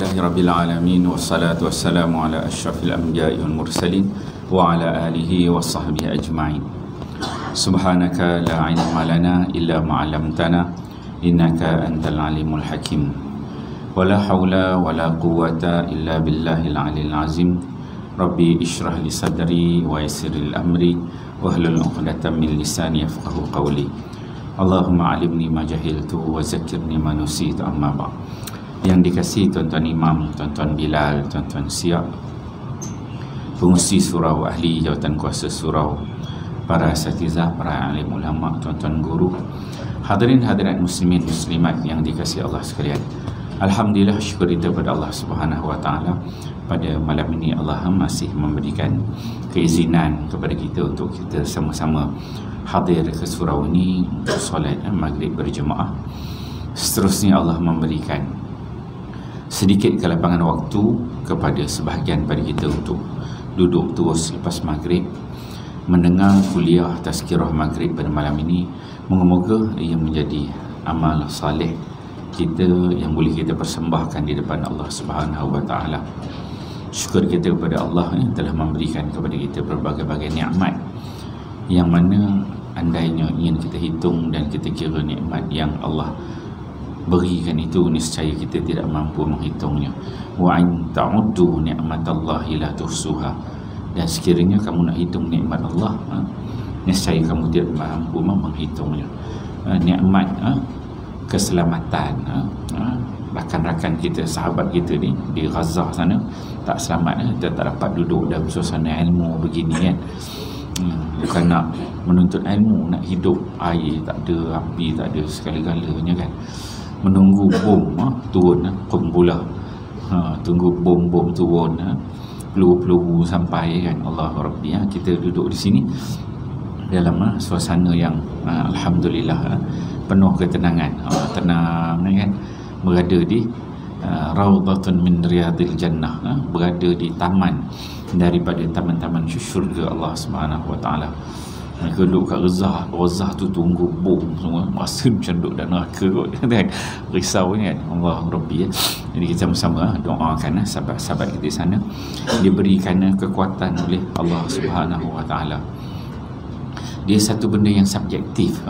Alhamdulillahi Rabbil Alamin. Wassalatu wassalamu ala ashrafil anbiya'i wal mursalin wa ala alihi wa sahbihi ajma'in. Subhanaka la ilma lana illa ma'alamtana innaka antal alimul hakim. Wa la hawla wa la quwwata illa billahil alil azim. Rabbi ishrah li sadri wa yassiril amri wahlul 'uqdatam min lisani yafqahu qawli. Allahumma alimni ma jahiltu wa zakkirni ma nusitu, amma ba'd. Yang dikasihi tuan-tuan imam, tuan-tuan Bilal, tuan-tuan Siap, pengurusi surau, ahli jawatan kuasa surau, para asatizah, para alim ulama, tuan-tuan guru, hadirin hadirat muslimin muslimat yang dikasihi Allah sekalian. Alhamdulillah, syukur kita kepada Allah Subhanahu wa taala, pada malam ini Allah masih memberikan keizinan kepada kita untuk kita sama-sama hadir ke surau ini untuk solat maghrib berjemaah. Seterusnya Allah memberikan sedikit kelapangan waktu kepada sebahagian pada kita untuk duduk terus lepas maghrib mendengar kuliah tazkirah maghrib pada malam ini. Moga-moga ia menjadi amal saleh kita yang boleh kita persembahkan di depan Allah Subhanahu wa taala. Syukur kita kepada Allah yang telah memberikan kepada kita berbagai-bagai nikmat, yang mana andainya ingin kita hitung dan kita kira nikmat yang Allah berikan itu, niscaya kita tidak mampu menghitungnya. Wa in ta'uddu ni'matallahi la tuhsuha. Dan sekiranya kamu nak hitung nikmat Allah, niscaya kamu tidak mampu menghitungnya. Nikmat keselamatan, rakan-rakan kita, sahabat kita ni di Gaza sana tak selamat, dia tak dapat duduk dalam suasana ilmu begini kan. Bukan nak menuntut ilmu, nak hidup, air tak ada, api tak ada, segala-galanya kan. Menunggu bom turun, kumpulah, tunggu bom turun, peluru-peluru sampai kan. Allah Rabbi, kita duduk di sini dalam suasana yang alhamdulillah penuh ketenangan, tenang kan, berada di raudhatun min riyadil jannah, berada di taman daripada taman-taman syurga Allah Subhanahu wa taala. Mereka duduk kat Gaza tu tunggu bom semua, rasa macam duduk dalam neraka kot kan. Risau kan. Allah Rabbi. Jadi kita sama-sama doakan sahabat-sahabat kita di sana diberikan kekuatan oleh Allah Subhanahu wa taala. Dia satu benda yang subjektif,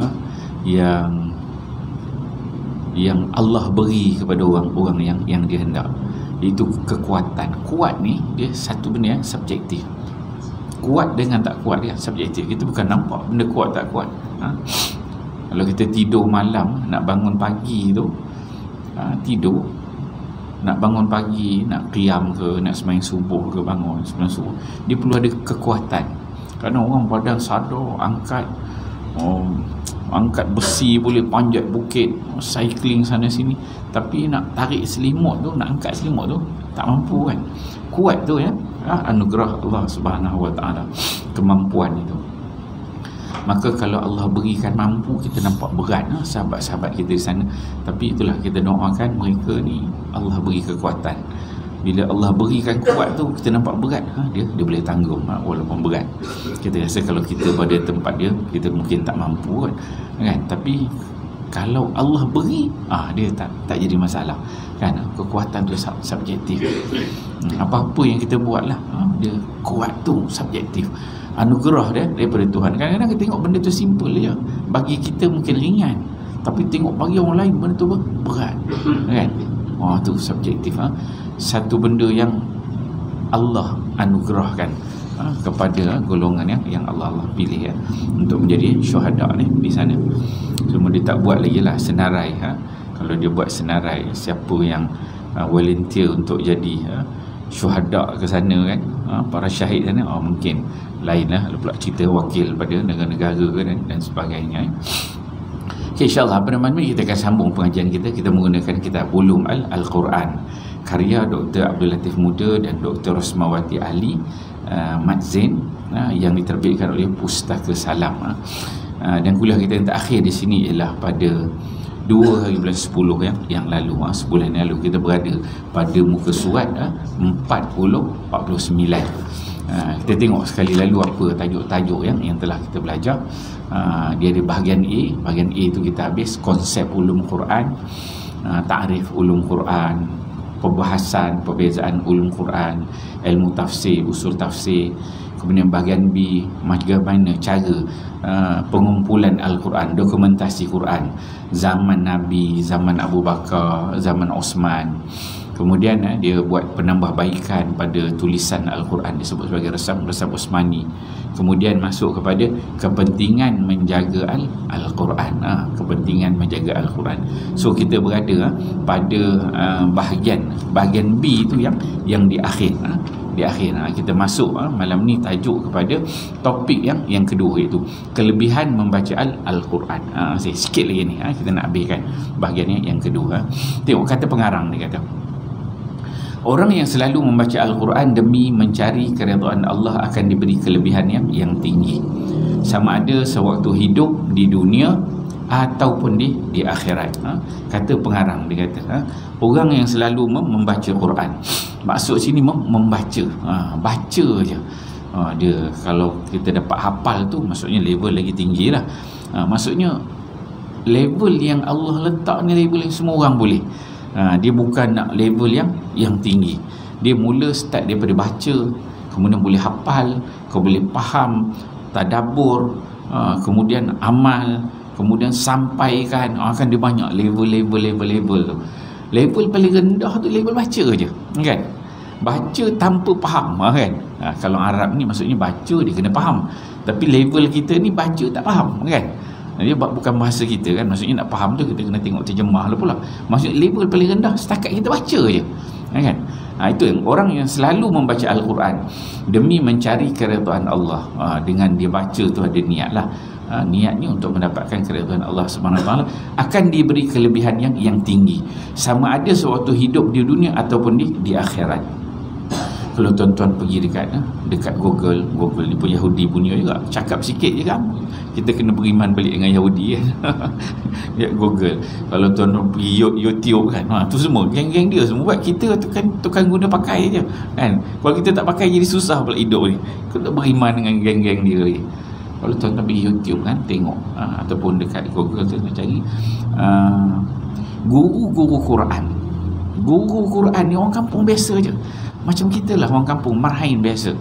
yang Allah beri kepada orang-orang yang dia hendak. Itu kekuatan. Kuat ni dia satu benda yang subjektif. Kuat dengan tak kuat dia subjektif. Kita bukan nampak benda kuat tak kuat. Kalau kita tidur malam, nak bangun pagi tu, tidur, nak bangun pagi, nak qiyam ke, nak sembahyang subuh ke, bangun sembahyang subuh, dia perlu ada kekuatan. Kerana orang badan sadar, angkat besi, boleh panjat bukit, cycling sana sini, tapi nak tarik selimut tu, nak angkat selimut tu tak mampu kan. Kuat tu ya, anugerah Allah Subhanahu wa taala, kemampuan itu. Maka kalau Allah berikan mampu, kita nampak berat sahabat-sahabat kita di sana, tapi itulah kita doakan mereka ni Allah beri kekuatan. Bila Allah berikan kuat tu, kita nampak berat, dia boleh tanggung walaupun berat. Kita rasa kalau kita pada tempat dia, kita mungkin tak mampu kan. Tapi kalau Allah beri, dia tak jadi masalah kan. Kekuatan tu subjektif. Apa-apa yang kita buat lah, dia kuat tu subjektif. Anugerah dia daripada Tuhan. Kadang-kadang kita tengok benda tu simple je, bagi kita mungkin ringan, tapi tengok bagi orang lain benda tu berat kan. Tu subjektif. Satu benda yang Allah anugerahkan kepada golongan yang Allah pilih untuk menjadi syuhada ni di sana. Cuma dia tak buat lagi lah senarai. Kalau dia buat senarai, siapa yang volunteer untuk jadi syuhada ke sana kan, para syahid sana, mungkin lain lah pula cerita wakil pada negara-negara dan sebagainya. Okay, InsyaAllah pada malam ini kita akan sambung pengajian kita. Kita menggunakan kitab Ulum Al-Quran, karya Dr. Abdul Latif Muda dan Dr. Rosmawati Ali Mat Zain, yang diterbitkan oleh Pustaka Salam. Dan kuliah kita yang terakhir di sini ialah pada 2 hari bulan 10 yang lalu, sebulan yang lalu kita berada pada muka surat 49. Kita tengok sekali lalu apa tajuk-tajuk yang telah kita belajar. Dia ada bahagian A. Bahagian A itu kita habis konsep ulum Quran, ta'rif ulum Quran, pembahasan perbezaan ulum Quran, ilmu tafsir, usul tafsir. Kemudian bahagian B, bagaimana cara pengumpulan Al-Quran, dokumentasi Quran zaman Nabi, zaman Abu Bakar, zaman Osman. Kemudian dia buat penambahbaikan pada tulisan Al-Quran, disebut sebagai resam Osmani. Kemudian masuk kepada kepentingan menjaga Al-Quran, kepentingan menjaga Al-Quran. So kita berada pada bahagian B tu yang di akhir. Di akhir kita masuk malam ni tajuk kepada topik yang kedua, iaitu kelebihan membaca Al-Quran. Sikit lagi ni kita nak habiskan bahagian yang kedua. Tengok kata pengarang, dia kata, orang yang selalu membaca Al-Quran demi mencari keridhaan Allah akan diberi kelebihan yang tinggi, sama ada sewaktu hidup di dunia ataupun di akhirat. Kata pengarang, dia kata orang yang selalu membaca Quran, maksud sini membaca, baca je. Dia kalau kita dapat hafal tu, maksudnya level lagi tinggi lah. Maksudnya level yang Allah letak ni level yang semua orang boleh. Dia bukan nak level yang tinggi. Dia mula start daripada baca, kemudian boleh hafal, kau boleh faham, tadabbur, kemudian amal, kemudian sampaikan. Kan dia banyak level tu. Level paling rendah tu level baca je, kan? Baca tanpa faham, kan? Kalau Arab ni maksudnya baca dia kena faham. Tapi level kita ni baca tak faham, kan? Dia bukan bahasa kita, kan? Maksudnya nak faham tu kita kena tengok terjemah lah pula. Maksudnya level paling rendah setakat kita baca je, kan? Itu orang yang selalu membaca Al-Quran demi mencari keridhaan Allah. Dengan dia baca tu ada niat lah. Niatnya untuk mendapatkan keridhaan Allah SWT, akan diberi kelebihan yang tinggi, sama ada sewaktu hidup di dunia ataupun di akhirat. Kalau tuan-tuan pergi dekat Google ni pun Yahudi punya juga, cakap sikit je kan, kita kena beriman balik dengan Yahudi, kan? Google, kalau tuan-tuan pergi YouTube, kan, tu semua geng-geng dia semua buat. Kita tukang guna pakai je, kan? Kalau kita tak pakai jadi susah pula hidup ni. Kita beriman dengan geng-geng dia ni. Kalau tuan-tuan pergi YouTube, kan, tengok ataupun dekat Google tu cari guru-guru Quran. Guru Quran ni orang kampung biasa je, macam kita lah, orang kampung marhain biasa.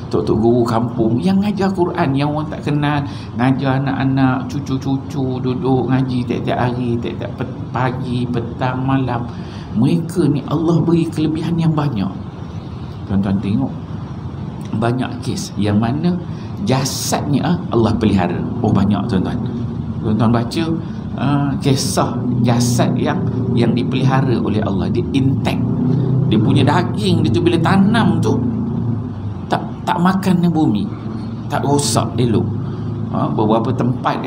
Tok-tok guru kampung yang ngajar Quran, yang orang tak kenal, ngajar anak-anak, cucu-cucu duduk ngaji tiap-tiap hari, tiap-tiap pagi, petang, malam. Mereka ni Allah beri kelebihan yang banyak. Tuan-tuan tengok, banyak kes yang mana jasadnya Allah pelihara. Banyak tuan-tuan. Tuan-tuan baca kisah jasad yang dipelihara oleh Allah, dia intact. Dia punya daging dia tu bila tanam tu tak makan bumi, tak rosak elok. Beberapa tempat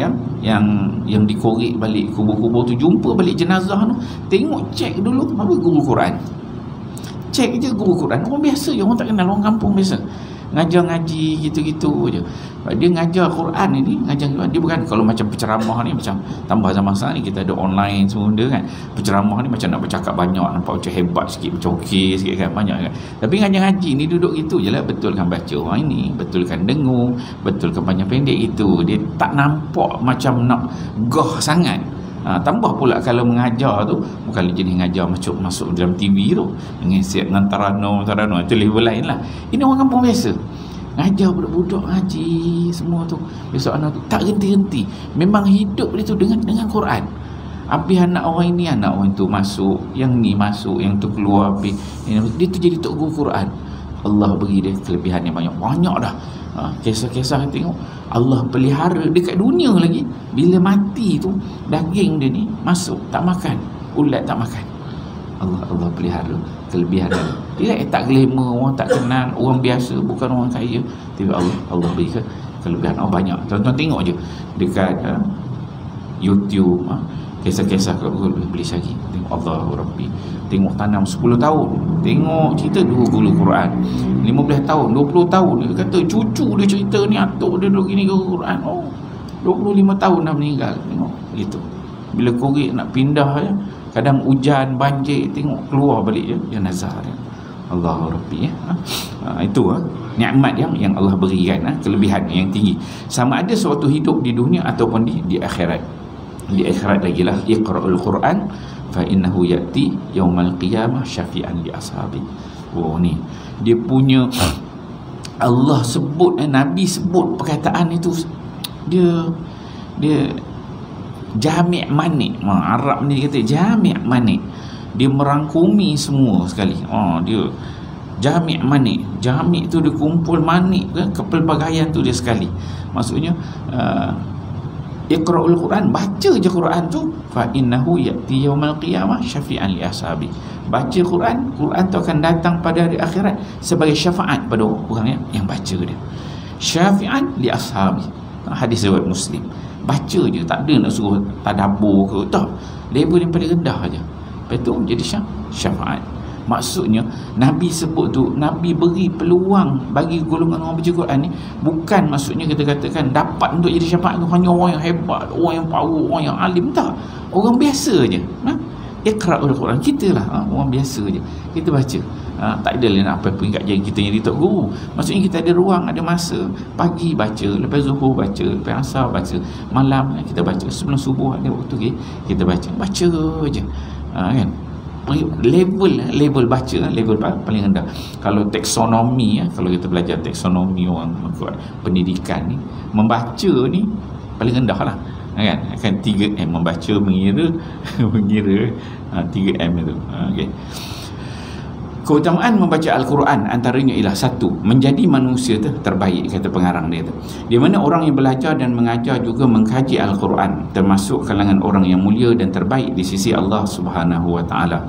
yang dikorek balik kubur-kubur tu, jumpa balik jenazah tu, tengok, cek dulu apa guru Quran. Cek je guru Quran, orang biasa je, orang tak kenal, orang kampung biasa, ngajar ngaji gitu-gitu je. Dia ngajar Quran ni, ngajar Quran, dia bukan kalau macam penceramah ni, macam tambah zaman sekarang ni kita ada online semua benda, kan. Penceramah ni macam nak bercakap banyak, nampak macam hebat sikit, macam okey sikit, kan, banyak, kan. Tapi ngajar ngaji ni duduk gitu je lah, betulkan baca orang ini, betulkan dengung, betulkan panjang pendek itu. Dia tak nampak macam nak gah sangat. Tambah pula kalau mengajar tu bukan jenis ngajar masuk dalam TV tu dengan siap dengan tarano, itu level lain lah. Ini orang kampung biasa ngajar budak-budak ngaji semua tu, besok anak tu tak henti-henti, memang hidup dia tu dengan Quran. Habis anak orang ini, anak orang tu masuk, yang ni masuk, yang tu keluar, habis dia tu jadi tok guru Quran. Allah beri dia kelebihan yang banyak dah. Kisah-kisah tengok Allah pelihara dekat dunia lagi. Bila mati tu daging dia ni masuk, tak makan, ulat tak makan. Allah pelihara kelebihan dia. Dia tak glamour, orang tak kenal, orang biasa, bukan orang kaya, tapi Allah beri kelebihan banyak. Tuan-tuan tengok je dekat YouTube, kisah-kisah kat Google boleh cari. Tengok Allah Rabbi, tengok tanam 10 tahun, tengok cerita dua guru Quran 15 tahun, 20 tahun. Dia kata cucu dia cerita ni, atuk dia duduk gini guru Quran, 25 tahun dah meninggal. Tengok gitu. Bila korek nak pindah je, kadang hujan, banjir, tengok keluar balik je jenazah dia. Allah Rabbi, itu nikmat yang Allah berikan, kelebihan yang tinggi, sama ada sewaktu hidup di dunia ataupun di akhirat. Di akhirat lagi lah, iqra'ul Quran fa innahu ya'ti yaumal qiyamah syafi'an li ashabi. Oh ni dia punya Allah sebut, Nabi sebut perkataan itu, dia jami' manik. Arab ni kata jami' manik, dia merangkumi semua sekali. Dia jami' manik, jami' tu dia kumpul manik ke kepelbagaian tu dia sekali. Maksudnya Iqra'ul Quran, baca je Quran tu, fa innahu ya'ti yaumal qiyamah syafi'an li ashabi. Baca Quran, Quran tu akan datang pada hari akhirat sebagai syafaat pada orang yang baca dia. Syafi'an li ashabi. Hadis riwayat Muslim. Baca je, tak ada nak suruh tadabbur ke, tak. Level yang paling rendah aja. Lepas tu jadi syafaat. Maksudnya Nabi sebut tu, Nabi beri peluang bagi golongan orang baca Quran ni, bukan maksudnya kita katakan dapat untuk jadi syafaat tu hanya orang yang hebat, orang yang power, orang yang alim, tak. Orang biasa je. Iqra'ul Quran, kita lah orang biasa je, kita baca. Tak ada lah nak apa-apa kat jadi kita jadi tok guru. Maksudnya kita ada ruang, ada masa. Pagi baca, lepas zuhur baca, lepas asar baca, malam kita baca, sebelum subuh ada waktu kita baca je. Kan? Level baca, level paling rendah. Kalau taksonomi, kalau kita belajar taksonomi orang pendidikan ni, membaca ni paling rendah lah, kan 3M, membaca, mengira 3M itu. Okay. Keutamaan membaca Al-Quran antaranya ialah satu, menjadi manusia terbaik, kata pengarang dia tu, di mana orang yang belajar dan mengajar juga mengkaji Al-Quran termasuk kalangan orang yang mulia dan terbaik di sisi Allah Subhanahu wa taala.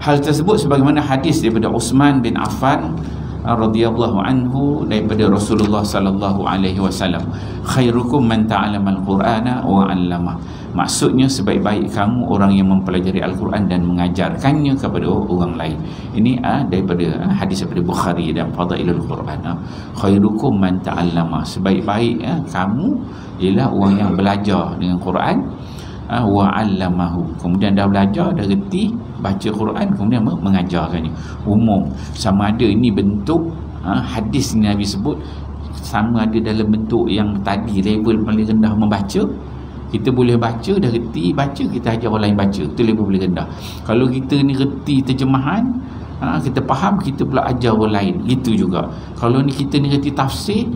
Hal tersebut sebagaimana hadis daripada Uthman bin Affan radhiyallahu anhu daripada Rasulullah sallallahu alaihi wasallam, khairukum man ta'allama al-Qur'ana wa 'allama. Maksudnya sebaik-baik kamu orang yang mempelajari Al-Quran dan mengajarkannya kepada orang lain. Ini daripada hadis daripada Bukhari dan Fadailul Quran. Khairukum man ta'allama, sebaik-baik kamu ialah orang yang belajar dengan Quran wa 'allamahu, kemudian dah belajar, dah reti baca Quran, kemudian mengajarkannya. Umum, sama ada ini bentuk hadis ni Nabi sebut, sama ada dalam bentuk yang tadi level paling rendah membaca, kita boleh baca, dah reti baca, kita ajar orang lain baca, itu level paling rendah. Kalau kita ni reti terjemahan, kita faham, kita pula ajar orang lain, itu juga. Kalau ni kita ni reti tafsir,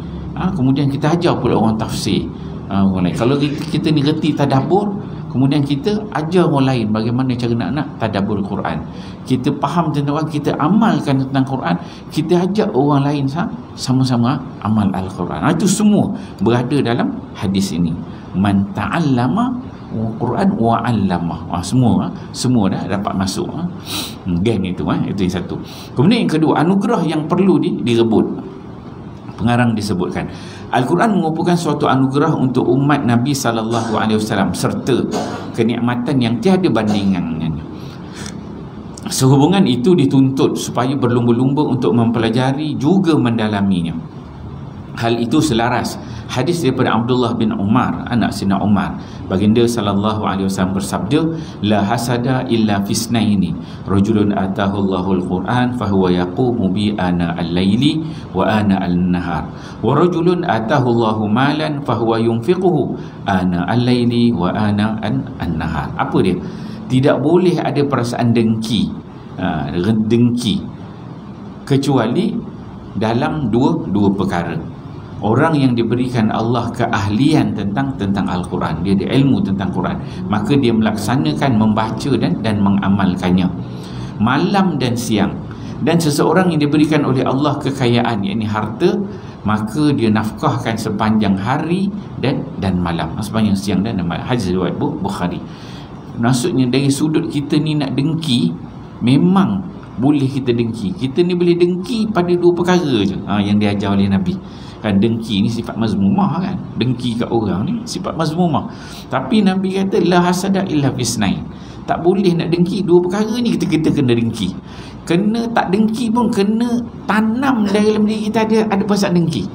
kemudian kita ajar pula orang tafsir, orang lain. Kalau kita ni reti tadabbur, kemudian kita ajar orang lain bagaimana cara nak tadabbur Quran. Kita faham tentang Quran, kita amalkan tentang Quran, kita ajak orang lain sama-sama amal Al-Quran. Itu semua berada dalam hadis ini. Man ta'allama Quran wa 'allama. Semua dah dapat masuk. Geng itu yang satu. Kemudian yang kedua, anugerah yang perlu direbut. Pengarang disebutkan, Al-Quran merupakan suatu anugerah untuk umat Nabi SAW serta kenikmatan yang tiada bandingannya. Sehubungan itu dituntut supaya berlumba-lumba untuk mempelajari juga mendalaminya. Hal itu selaras hadis daripada Abdullah bin Umar, anak Sayyidina Umar. Baginda sallallahu alaihi wasallam bersabda, la hasada illa fisnaini, rajulun atahu Allahul Quran fahuwa yaqumu bi ana al-laili wa ana al-nahar, wa rajulun atahu Allahu malan fahuwa yunfiquhu ana al-laili wa ana an-nahar. Apa dia? Tidak boleh ada perasaan dengki kecuali dalam dua perkara. Orang yang diberikan Allah keahlian tentang Al-Quran, dia ada ilmu tentang Quran, maka dia melaksanakan, membaca dan mengamalkannya malam dan siang. Dan seseorang yang diberikan oleh Allah kekayaan, yakni harta, maka dia nafkahkan sepanjang hari dan malam, sepanjang siang dan malam. Hadis riwayat Bukhari. Maksudnya dari sudut kita ni nak dengki, memang boleh kita dengki. Kita ni boleh dengki pada dua perkara je yang diajar oleh Nabi. Kan dengki ni sifat mazmumah, kan, dengki kat orang ni sifat mazmumah. Tapi Nabi kata la hasada illa fisnain, tak boleh nak dengki dua perkara ni, kita kena dengki. Kena tak dengki pun kena tanam dalam diri kita ada perasaan dengki,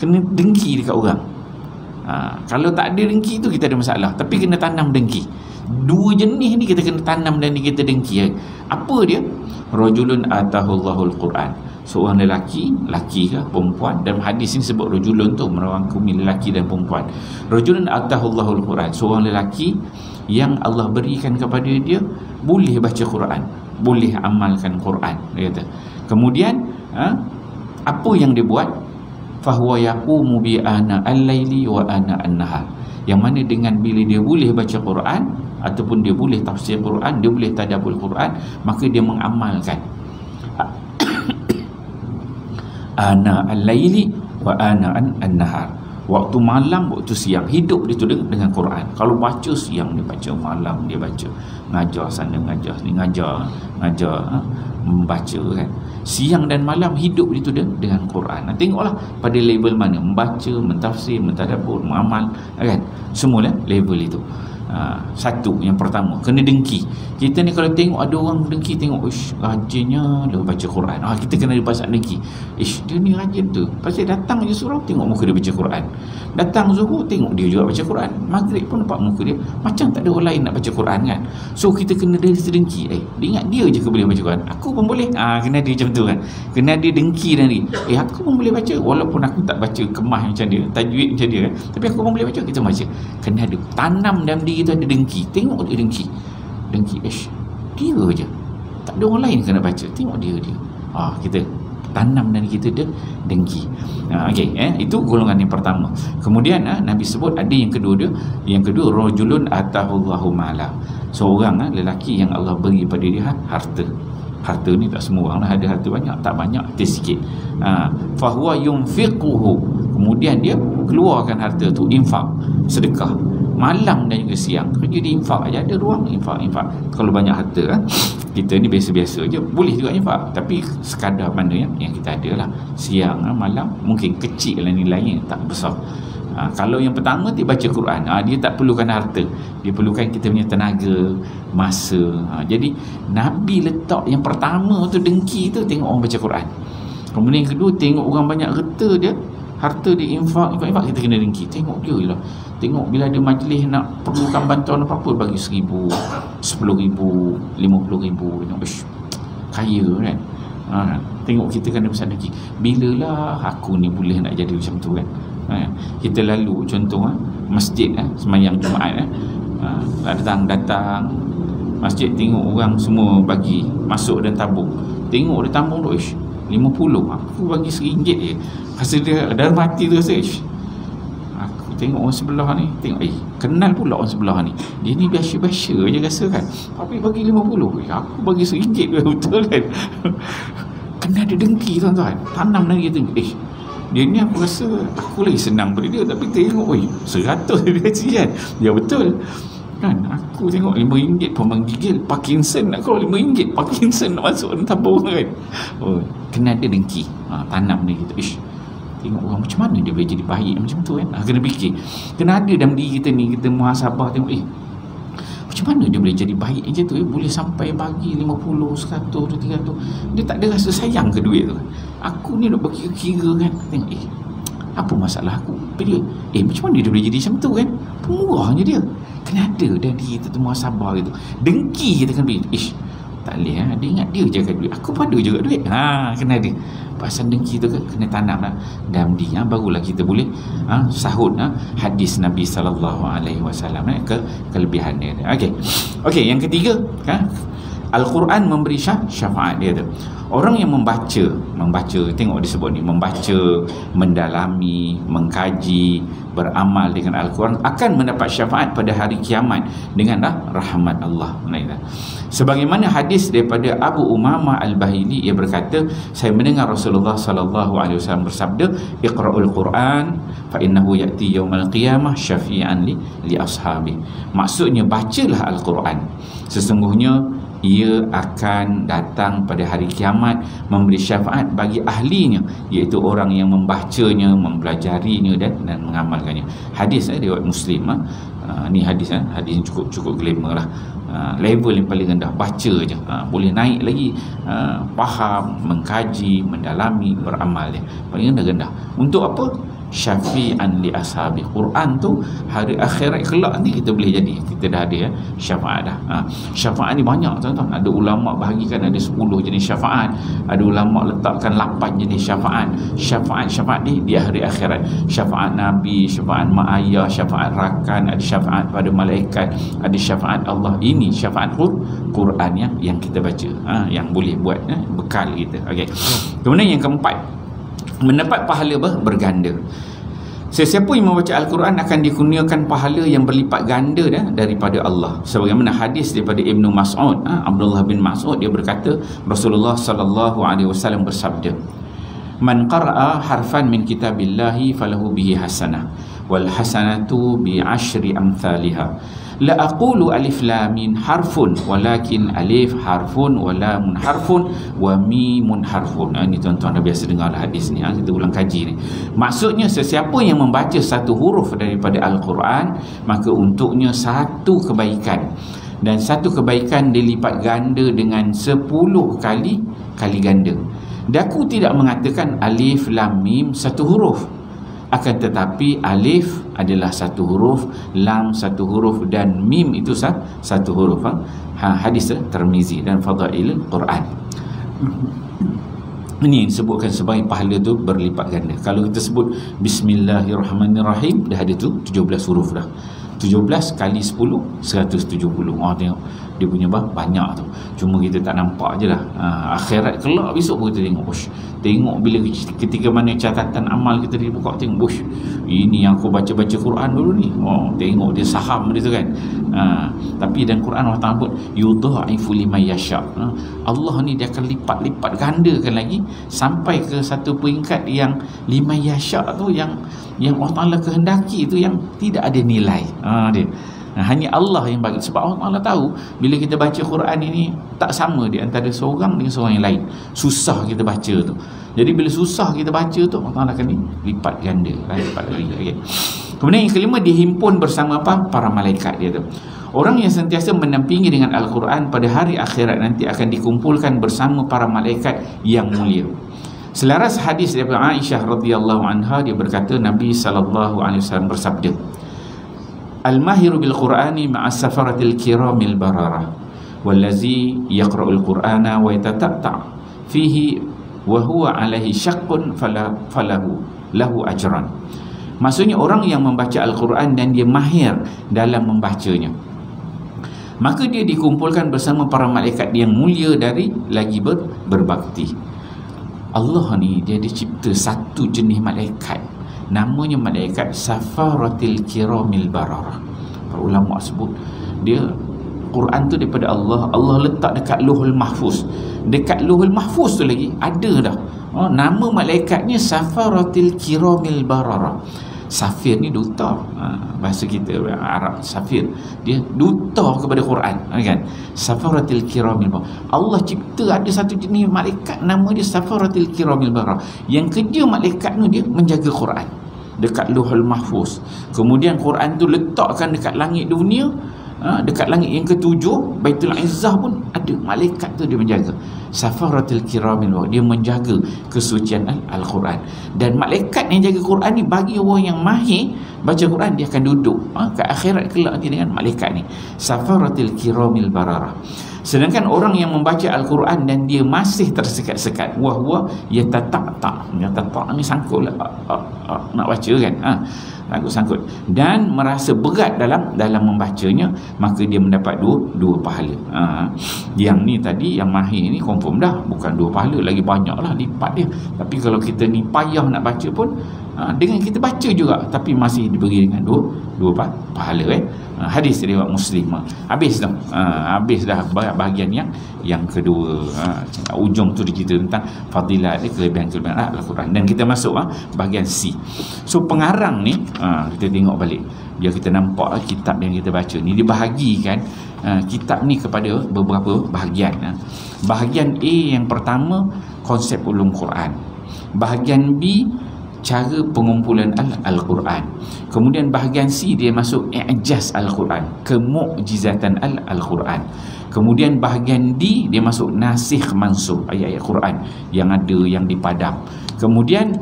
kena dengki dekat orang. Kalau tak ada dengki tu kita ada masalah, tapi kena tanam dengki. Dua jenis ni kita kena tanam dan kita dengki. Apa dia? Rajulun atahullahul Quran, seorang lelaki ke perempuan. Dalam hadis ini sebut rajulun tu merangkumi lelaki dan perempuan. Rajulun atahullahul Quran, seorang lelaki yang Allah berikan kepada dia, boleh baca Quran, boleh amalkan Quran, dia kata. Kemudian apa yang dia buat? Fahuwa yaqumu bi ana al-laili wa ana an-nahar, yang mana dengan bila dia boleh baca Quran ataupun dia boleh tafsir Quran, dia boleh tadabbur Quran, maka dia mengamalkan ana al-laili wa ana an-nahar, waktu malam, waktu siang, hidup dia tu dengan Quran. Kalau baca siang dia baca, malam dia baca, ngajar sana ngajar sini, ngajar membaca kan. Siang dan malam hidup dia tu dengan Quran. Tengoklah pada level mana, membaca, mentafsir, mentadabbur, mengamal kan, semua level itu. Satu, yang pertama, kena dengki. Kita ni kalau tengok ada orang dengki, tengok ish, rajinnya dia baca Quran, kita kena dipasang dengki. Ish, dia ni rajin tu, pasal datang je surau, tengok muka dia baca Quran. Datang zuhur, tengok dia juga baca Quran. Maghrib pun nampak muka dia macam tak ada orang lain nak baca Quran kan. So kita kena dengki. Dia ingat dia je ke boleh baca Quran, aku pun boleh. Kena ada macam tu kan, kena ada dengki dan ni. Aku pun boleh baca, walaupun aku tak baca kemah macam dia, tajwid macam dia kan, tapi aku pun boleh baca. Kita baca, kena ada tanam dalam diri kita ada dengki. Tengok dia dengki, dia je, tak ada orang lain kena baca, tengok dia. Kita tanam dan kita dengki. Itu golongan yang pertama. Kemudian Nabi sebut ada yang kedua dia. Yang kedua, rajulun atahullahu mala, seorang lelaki yang Allah beri pada dia harta. Harta ni tak semua orang ada harta banyak, tak banyak, ada sikit. Fahuwa yunfiquhu, kemudian dia keluarkan harta tu, infak, sedekah, malam dan juga siang, kerja di infak aja, ada ruang infak. Kalau banyak harta kita ni biasa-biasa je, boleh juga infak, tapi sekadar mana yang kita ada lah. Siang, malam, mungkin kecil lah nilainya, tak besar. Kalau yang pertama dia baca Quran, dia tak perlukan harta, dia perlukan kita punya tenaga, masa. Jadi Nabi letak yang pertama tu dengki tu, tengok orang baca Quran. Kemudian yang kedua, tengok orang banyak harta dia infak, kita kena dengki. Tengok dia lah, tengok bila ada majlis nak perlukan bantuan apa-apa, bagi 1,000, 10,000, 50,000, tengok kaya kan. Tengok kita kena besar dengki. Bilalah aku ni boleh nak jadi macam tu kan. Kita lalu contoh masjid, semayang Jumaat, datang masjid, tengok orang semua bagi masuk dan tabung, tengok dia tabung tu 50, aku bagi RM1 je, rasa dia dalam hati tu rasa aku tengok orang sebelah ni, tengok kenal pula orang sebelah ni, dia ni biasa-biasa je rasa kan, tapi bagi 50, aku bagi RM1 betul kan. Kena ada dengki tuan-tuan, tanam lagi tu. Dia ni aku rasa aku lagi senang pada dia, tapi tengok 100 dia kan. Ya betul kan, aku tengok RM5 pun menggigil. Parkinson nak keluar RM5, Parkinson nak masuk dalam tabung kan. Kena ada dengki, tanam dia gitu. Tengok orang macam mana dia boleh jadi baik macam tu kan. Kena fikir, kena ada dalam diri kita ni, kita muhasabah, tengok macam mana dia boleh jadi baik macam tu, boleh sampai bagi 50, 100, 300. Dia tak ada rasa sayang ke duit tu. Aku ni nak berkira-kira kan, tengok apa masalah aku. Dia macam mana dia boleh jadi macam tu kan, pemurahnya dia. Kena ada dan dia kita tu muhasabah gitu. Dengki kita kena fikir, tak boleh dia ingat dia jaga duit, aku pun ada juga duit. Kena ada pasal dengki tu kena tanam lah dalam diri, barulah kita boleh sahut hadis Nabi SAW kelebihan dia. Okey, yang ketiga Al-Quran memberi syafaat dia tu. Orang yang membaca, tengok disebut ni, membaca, mendalami, mengkaji, beramal dengan Al-Quran akan mendapat syafaat pada hari kiamat dengan rahmat Allah. Sebagaimana hadis daripada Abu Umamah Al-Bahili, ia berkata, saya mendengar Rasulullah SAW bersabda, Iqra'ul Quran fa innahu ya'ti yaumal qiyamah syafi'an li ashabi. Maksudnya, bacalah Al-Quran, sesungguhnya ia akan datang pada hari kiamat memberi syafaat bagi ahlinya, iaitu orang yang membacanya, mempelajarinya dan mengamalkannya. Hadis riwayat Muslim. Ni hadis yang cukup glamour lah. Level yang paling rendah, baca je. Boleh naik lagi, faham, mengkaji, mendalami, beramal dia. Paling rendah. Untuk apa? syafi'an li ashabi. Quran tu hari akhirat kelak ni kita boleh jadi, kita dah ada syafaat dah. Syafaat ni banyak tuan-tuan. Ada ulama bahagikan ada 10 jenis syafaat, ada ulama letakkan 8 jenis syafaat. Syafaat ni di hari akhirat. Syafaat Nabi, syafaat mak ayah, syafaat rakan, ada syafaat pada malaikat, ada syafaat Allah. Ini syafaat Quran yang kita baca, yang boleh buat bekal kita. Okey. Kemudian yang keempat, mendapat pahala berganda. Sesiapa yang membaca Al-Quran akan dikurniakan pahala yang berlipat ganda daripada Allah. Sebagaimana hadis daripada Ibnu Mas'ud, Abdullah bin Mas'ud, dia berkata Rasulullah sallallahu alaihi wasallam bersabda, "Man qara'a harfan min kitabillahi falahu bihi hasanah wal hasanatu bi 10 amsalha. La aqulu alif lam mim harfun walakin alif harfun wa lamun harfun wa mimun harfun." Ini tuan-tuan dah biasa dengar hadis ni, kita ulang kaji ni. Maksudnya sesiapa yang membaca satu huruf daripada Al-Quran, maka untuknya satu kebaikan, dan satu kebaikan dilipat ganda dengan 10 kali ganda. Daku tidak mengatakan alif lam mim satu huruf, akan tetapi alif adalah satu huruf, lam satu huruf, dan mim itu satu huruf. Hadis Tirmizi dan Fadailul Quran. Ini disebutkan sebagai pahala tu berlipat ganda. Kalau kita sebut Bismillahirrahmanirrahim, dah ada tu 17 huruf dah. 17 kali 10 170. Tengok dia punya banyak tu. Cuma kita tak nampak je lah. Akhirat kelak besok pun kita tengok, tengok bila ketika mana catatan amal kita dibuka, tengok ini yang aku baca-baca Quran dulu ni. Tengok dia saham dia tu kan. Tapi dan Quran Allah Ta'ala pun yudha'ifu liman yasha'. Allah ni dia akan lipat gandakan lagi sampai ke satu peringkat yang liman yasha' tu, yang Allah Ta'ala kehendaki tu, yang tidak ada nilai. Dia hanya Allah yang bagi. Sebab Allah tahu bila kita baca Quran ini tak sama di antara seorang dengan seorang yang lain. Susah kita baca tu. Jadi bila susah kita baca tu, Allah akan lipat ganda, lipat lagi. Okay. Kemudian yang kelima, dihimpun bersama para malaikat dia tu. Orang yang sentiasa mendampingi dengan Al-Quran pada hari akhirat nanti akan dikumpulkan bersama para malaikat yang mulia. Selaras hadis daripada Aisyah radhiyallahu anha, dia berkata Nabi sallallahu alaihi wasallam bersabda, "Al-mahiru bil Qur'ani ma'a safaratil kiramil bararah wallazi yaqra'ul Qur'ana wa yatatatta' fihi wa huwa alaihi syaqqun lahu ajran." Maksudnya orang yang membaca Al-Quran dan dia mahir dalam membacanya, maka dia dikumpulkan bersama para malaikat yang mulia dari lagi berbakti. Allah ni dia dicipta satu jenis malaikat, namanya malaikat safaratil kiramil bararah. Para ulama sebut dia Quran tu daripada Allah. Allah letak dekat Lauhul Mahfuz. Dekat Lauhul Mahfuz tu lagi ada dah. Nama malaikatnya safaratil kiramil bararah. Safir ni duta, bahasa kita Arab, safir dia duta kepada Quran, kan? Safaratil kiramil bararah. Allah cipta ada satu jenis malaikat nama dia safaratil kiramil bararah, yang kerja malaikat tu dia menjaga Quran dekat Lauhul Mahfuz. Kemudian Quran tu letakkan dekat langit dunia, dekat langit yang ketujuh, Baitul Izzah pun ada malaikat tu dia menjaga. Safaratul kiramil bararah, dia menjaga kesucian Al-Quran. Dan malaikat yang jaga Quran ni, bagi orang yang mahir baca Quran, dia akan duduk ke akhirat kelak nanti dengan malaikat ni, Safaratul kiramil bararah. Sedangkan orang yang membaca Al-Quran dan dia masih tersekat-sekat, wahwa yatatatta', ni sangkut lah, nak baca kan, sangkut dan merasa berat dalam membacanya, maka dia mendapat dua pahala. Yang ni tadi, yang mahir ni confirm dah bukan 2 pahala, lagi banyak lah lipat dia. Tapi kalau kita ni payah nak baca pun, dengan kita baca juga tapi masih diberi dengan dua pahala. Hadis riwayat Muslim. Habis dah bahagian yang kedua. Ujung tu cerita tentang fadilat, kelebihan-kelebihan Al-Quran. Dan kita masuk bahagian C. So pengarang ni, kita tengok balik biar kita nampak kitab yang kita baca ni dibahagikan kitab ni kepada beberapa bahagian. Bahagian A yang pertama, konsep ulum Quran. Bahagian B, cara pengumpulan Al-Quran. Kemudian bahagian C dia masuk i'jaz Al-Quran, kemukjizatan Al-Quran. Kemudian bahagian D dia masuk nasikh mansukh, ayat-ayat Quran yang ada, yang dipadam. Kemudian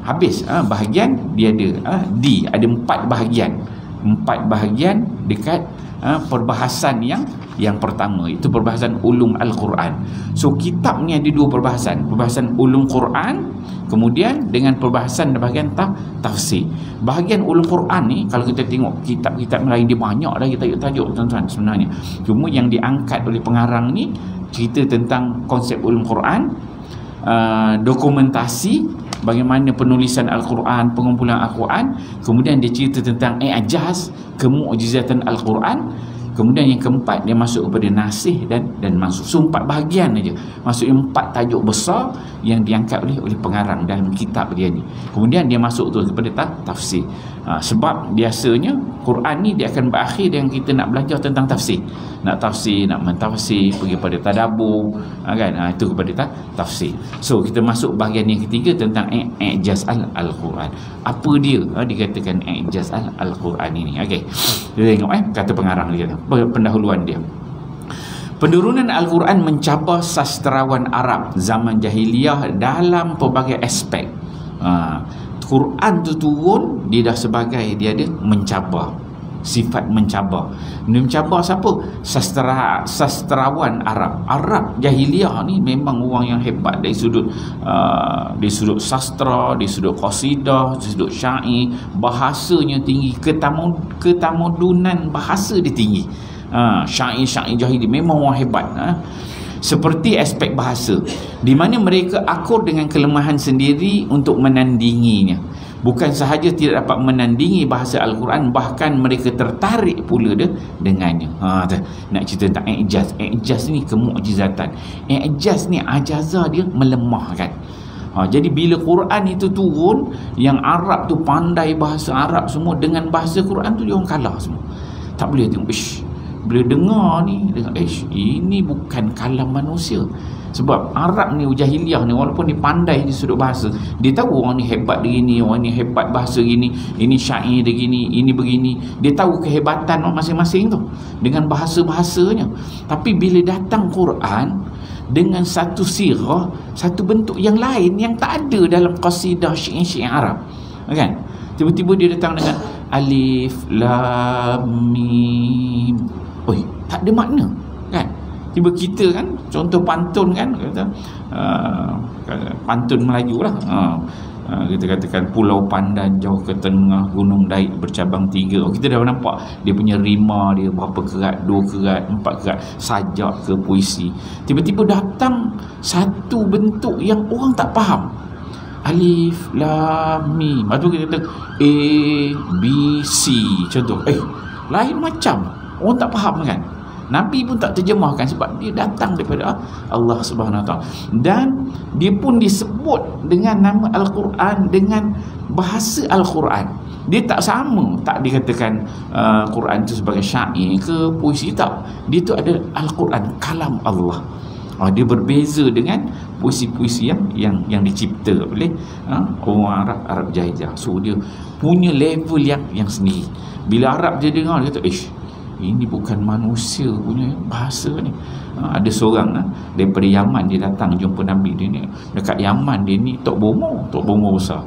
habis bahagian dia ada ada 4 bahagian. 4 bahagian dekat perbahasan yang pertama, itu perbahasan ulum Al-Quran. So kitab ni ada 2 perbahasan, perbahasan ulum Quran, kemudian dengan perbahasan bahagian tafsir. Bahagian ulum Quran ni, kalau kita tengok kitab-kitab lain, dia banyak lagi tajuk-tajuk tuan-tuan sebenarnya. Cuma yang diangkat oleh pengarang ni cerita tentang konsep ulum Quran, dokumentasi bagaimana penulisan Al-Quran, pengumpulan Al-Quran, kemudian dia cerita tentang i'jaz, kemukjizatan Al-Quran, kemudian yang keempat dia masuk kepada nasih dan masuk. So 4 bahagian aja. Maksudnya 4 tajuk besar yang diangkat oleh pengarang dalam kitab dia ni. Kemudian dia masuk tu kepada tafsir. Sebab biasanya Quran ni dia akan berakhir dengan kita nak belajar tentang tafsir. Nak tafsir, nak mentafsir, pergi pada tadabbur, kan? Itu kepada tafsir. So kita masuk bahagian yang ketiga tentang i'jaz Al-Quran. Apa dia dikatakan i'jaz Al-Quran ini? Okey. Kita tengok kata pengarang dia tu, pendahuluan dia. Penurunan Al-Quran mencabar sastrawan Arab zaman jahiliyah dalam pelbagai aspek. Quran tu turun, dia dah sebagai dia ada mencabar, sifat mencabar. Mencabar siapa? Sastrawan Arab jahiliyah ni memang orang yang hebat dari sudut sastra, dari sudut qasidah, dari sudut syair, bahasanya tinggi, ketamudunan bahasa dia tinggi. Syair-syair jahili memang orang hebat. Seperti aspek bahasa, di mana mereka akur dengan kelemahan sendiri untuk menandinginya. Bukan sahaja tidak dapat menandingi bahasa Al-Quran, bahkan mereka tertarik pula dengannya. Nak cerita tentang i'jaz. I'jaz ni kemukjizatan. I'jaz ni ajazah dia melemahkan. Jadi bila Quran itu turun, yang Arab tu pandai bahasa Arab semua, dengan bahasa Quran tu dia orang kalah semua. Tak boleh tengok, bila dengar ni, ini bukan kalam manusia. Sebab Arab ni, jahiliyah ni, walaupun dia pandai di sudut bahasa, dia tahu orang ni hebat dia gini, orang ni hebat bahasa gini, ini syair dia gini, ini begini. Dia tahu kehebatan orang masing-masing tu dengan bahasa-bahasanya. Tapi bila datang Quran dengan satu sirah, satu bentuk yang lain yang tak ada dalam qasidah syair-syair Arab, kan? Tiba-tiba dia datang dengan alif lam mim. Tak ada makna, kan? Tiba kita kan, contoh pantun kan, kata pantun Melayu lah, kita katakan Pulau Pandan jauh ke tengah, Gunung Daik bercabang 3. Kita dah nampak dia punya rima dia berapa kerat, 2 kerat, 4 kerat, sajak ke puisi. Tiba-tiba datang satu bentuk yang orang tak faham, alif lam mim. Lepas tu kita kata A B C, contoh lain macam, orang tak faham kan. Nabi pun tak terjemahkan sebab dia datang daripada Allah Subhanahu Wa Taala, dan dia pun disebut dengan nama Al-Quran, dengan bahasa Al-Quran. Dia tak sama, tak dikatakan Quran itu sebagai syair ke puisi, tak. Dia tu ada Al-Quran, kalam Allah. Dia berbeza dengan puisi-puisi yang dicipta oleh orang Arab jahiliyah. So dia punya level yang sendiri. Bila Arab dia dengar, dia kata ini bukan manusia punya bahasa ni. Ada seorang daripada Yaman, dia datang jumpa Nabi. Dia ni dekat Yaman, dia ni Tok Bomo besar.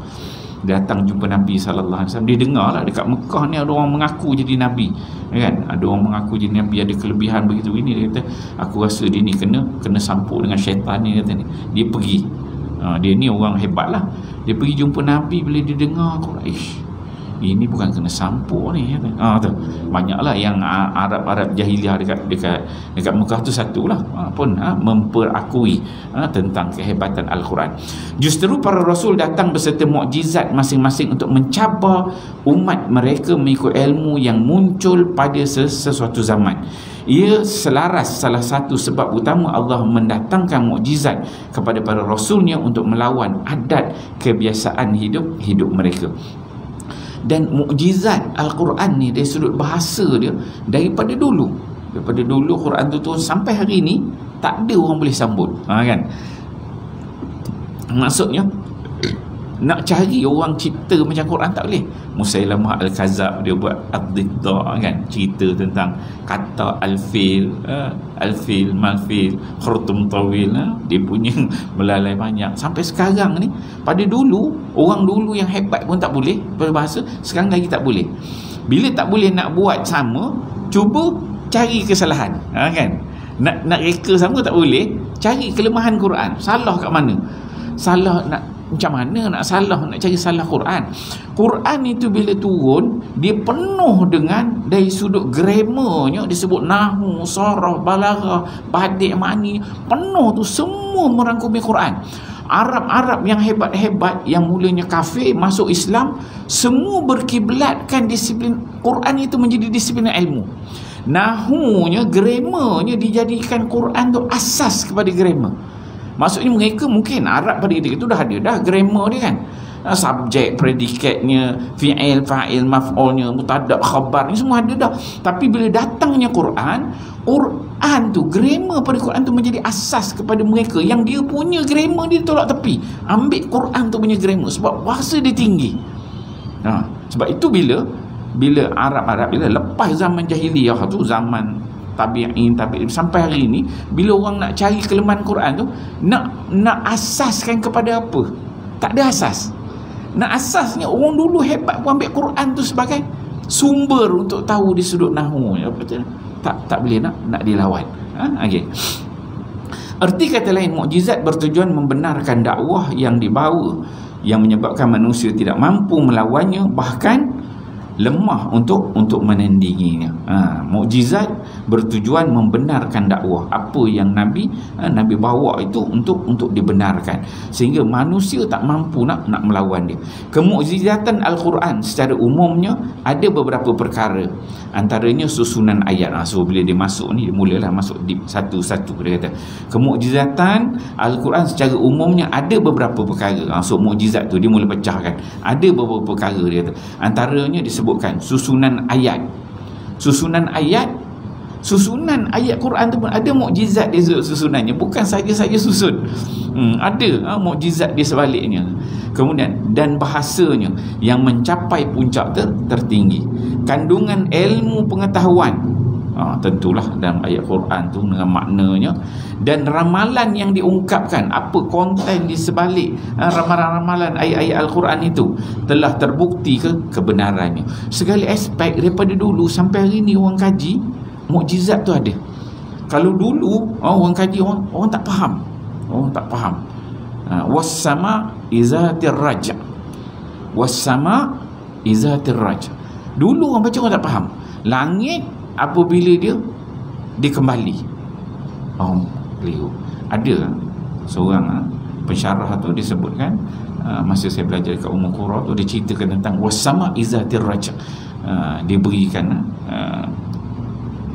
Dia datang jumpa Nabi SAW. Dia dengar lah dekat Mekah ni ada orang mengaku jadi Nabi, kan? Ada orang mengaku jadi Nabi, ada kelebihan begitu ini. Dia kata, aku rasa dia ni kena sampuk dengan syaitan ni, kata ni. Dia pergi, dia ni orang hebat lah. Dia pergi jumpa Nabi. Bila dia dengar Quraish, ini bukan kena sampuk ni, tu. Banyaklah yang Arab jahiliah dekat Mekah tu satulah pun memperakui tentang kehebatan Al-Quran. Justru para rasul datang beserta mukjizat masing-masing untuk mencabar umat mereka mengikut ilmu yang muncul pada sesuatu zaman. Ia selaras salah satu sebab utama Allah mendatangkan mukjizat kepada para rasulnya untuk melawan adat kebiasaan hidup mereka. Dan mukjizat Al-Quran ni dari sudut bahasa dia, daripada dulu Quran tu turun sampai hari ni, tak ada orang boleh sambut, kan? Maksudnya Nak cari orang cipta macam Quran tak boleh. Musailamah Al-Kazab dia buat Ad-Didda kan, cerita tentang kata Al-Fil, Al-Fil, Mal-Fil, Khurtum Tawil, dia punya melalai banyak. Sampai sekarang ni, pada dulu, orang dulu yang hebat pun tak boleh berbahasa, sekarang lagi tak boleh. Bila tak boleh nak buat sama, cuba cari kesalahan, kan? Nak reka sama tak boleh, cari kelemahan Quran. Salah kat mana? Salah macam mana nak salah, nak cari salah Quran. Quran itu bila turun, dia penuh dengan dari sudut grammarnya, disebut nahwu, saraf, balaghah, badi', ma'ni, penuh tu, semua merangkumi Quran. Arab-Arab yang hebat-hebat, yang mulanya kafir masuk Islam, semua berkiblatkan disiplin Quran itu menjadi disiplin ilmu. Nahwunya, grammarnya dijadikan Quran tu asas kepada grammar. Maksudnya mereka mungkin Arab pada ketika itu dah ada dah grammar dia kan, subjek, predikatnya, fi'il, fa'il, maf'ulnya, mubtada', khabar, ni semua ada dah. Tapi bila datangnya Quran tu, grammar pada Quran tu menjadi asas kepada mereka. Yang dia punya grammar dia tolak tepi, ambil Quran tu punya grammar sebab bahasa dia tinggi. Sebab itu bila Arab bila lepas zaman jahiliyah tu, zaman tabi'in, sampai hari ni, bila orang nak cari kelemahan Quran tu, nak asaskan kepada apa? Tak ada asas. Nak asasnya, orang dulu hebat pun ambil Quran tu sebagai sumber untuk tahu di sudut nahwu. Tak boleh nak dilawan. Okay. Erti kata lain, mukjizat bertujuan membenarkan dakwah yang dibawa, yang menyebabkan manusia tidak mampu melawannya, bahkan lemah untuk menandinginya. Mukjizat bertujuan membenarkan dakwah, apa yang Nabi bawa itu untuk dibenarkan, sehingga manusia tak mampu nak melawan dia. Kemukjizatan Al-Quran secara umumnya ada beberapa perkara, antaranya susunan ayat. So bila dia masuk ni, dia mulalah masuk di satu-satu. Dia kata kemukjizatan Al-Quran secara umumnya ada beberapa perkara. So mukjizat tu dia mula pecahkan, ada beberapa perkara. Dia kata antaranya disebutkan susunan ayat. Susunan ayat Quran tu pun ada mukjizat dia susunannya, bukan saja-saja susun. Ada mukjizat dia sebaliknya. Kemudian dan bahasanya yang mencapai puncak tertinggi. Kandungan ilmu pengetahuan, tentulah dalam ayat Quran tu dengan maknanya, dan ramalan yang diungkapkan, apa konten di sebalik ramalan-ramalan ayat-ayat Al-Quran itu telah terbukti kebenarannya. Segala aspek daripada dulu sampai hari ni orang kaji, mukjizat tu ada. Kalau dulu orang kaji, orang tak faham. Was-sama izatir raja. Was-sama izatir raja. Dulu orang baca, orang tak faham. Langit apabila dia kembali. Keliru. Ada seorang pensyarah tu disebutkan, masa saya belajar kat Ummul Qura tu, dia ceritakan tentang was-sama izatir raja. Dia berikan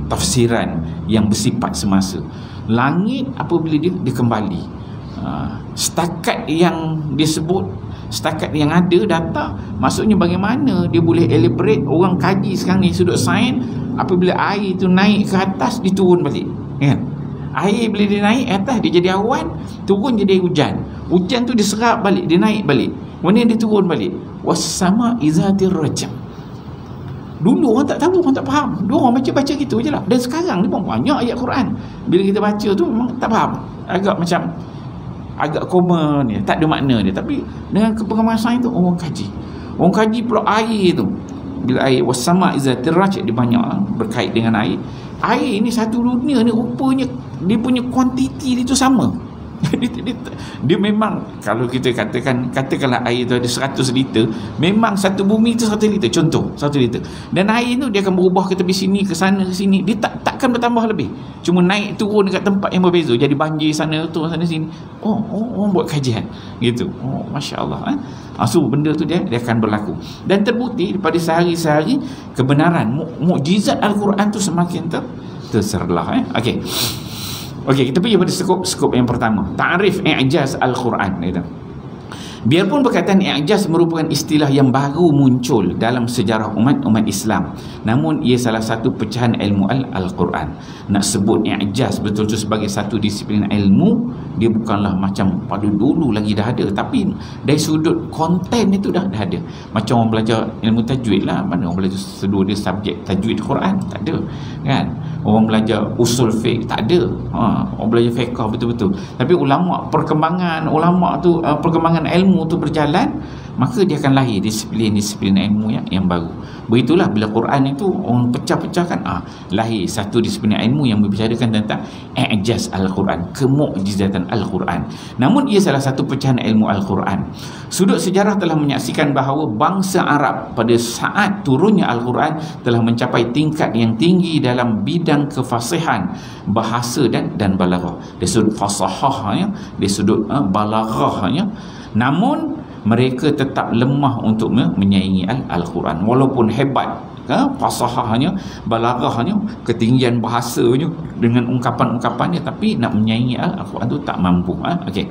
tafsiran yang bersifat semasa. Langit apabila dia kembali, setakat yang disebut, setakat yang ada data, maksudnya bagaimana dia boleh elaborate. Orang kaji sekarang ni sudut sains, apabila air tu naik ke atas, dia turun balik, kan? Air bila dia naik atas, dia jadi awan, turun jadi hujan. Hujan tu diserap balik, dia naik balik, kemudian dia turun balik. Was-sama izatir rajam. Dulu orang tak tahu, orang tak faham. Dulu orang baca gitu je lah. Dan sekarang ni pun banyak ayat Quran, bila kita baca tu memang tak faham, agak koma ni, tak ada makna dia. Tapi dengan pengamal sains tu, orang kaji pula air tu. Bila air was-sama izatir rajam, dia banyak berkait dengan air. Air ni satu dunia ni, rupanya dia punya kuantiti dia tu sama. Dia memang, kalau kita katakanlah air tu ada 100 liter, memang satu bumi tu 1 liter, contoh 1 liter. Dan air tu dia akan berubah ke tepi sini, ke sana, ke sini. Dia takkan bertambah lebih, cuma naik turun dekat tempat yang berbeza. Jadi banjir sana, turun sana sini. Orang buat kajian gitu. Masya Allah. So benda tu dia akan berlaku. Dan terbukti daripada sehari-sehari kebenaran mukjizat Al-Quran tu semakin terserlah. Okey, kita pergi pada skop yang pertama, ta'rif i'jaz Al-Quran. Biarpun perkataan i'jaz merupakan istilah yang baru muncul dalam sejarah umat Islam, namun ia salah satu pecahan ilmu Al-Quran. Nak sebut i'jaz betul-betul sebagai satu disiplin ilmu, dia bukanlah macam pada dulu lagi dah ada, tapi dari sudut konten itu dah ada. Macam orang belajar ilmu tajwid lah, mana orang belajar seluruh dia subjek tajwid Quran, tak ada kan. Orang belajar usul fiqh, tak ada. Orang belajar fiqh betul-betul. Tapi perkembangan ilmu tu berjalan, maka dia akan lahir disiplin ilmu yang baru. Begitulah bila Quran itu orang pecah-pecahkan, lahir satu disiplin ilmu yang membicarakan tentang i'jaz Al-Quran, kemukjizatan Al-Quran. Namun ia salah satu pecahan ilmu Al-Quran. Sudut sejarah telah menyaksikan bahawa bangsa Arab pada saat turunnya Al-Quran telah mencapai tingkat yang tinggi dalam bidang kefasihan bahasa dan balaghah. Dari sudut fasahahnya, dari sudut balaghahnya. Namun mereka tetap lemah untuk menyaingi Al-Quran. Walaupun hebat fasahahnya, balaghahnya, ketinggian bahasanya dengan ungkapan-ungkapannya, tapi nak menyaingi Al-Quran tu tak mampu. Okey.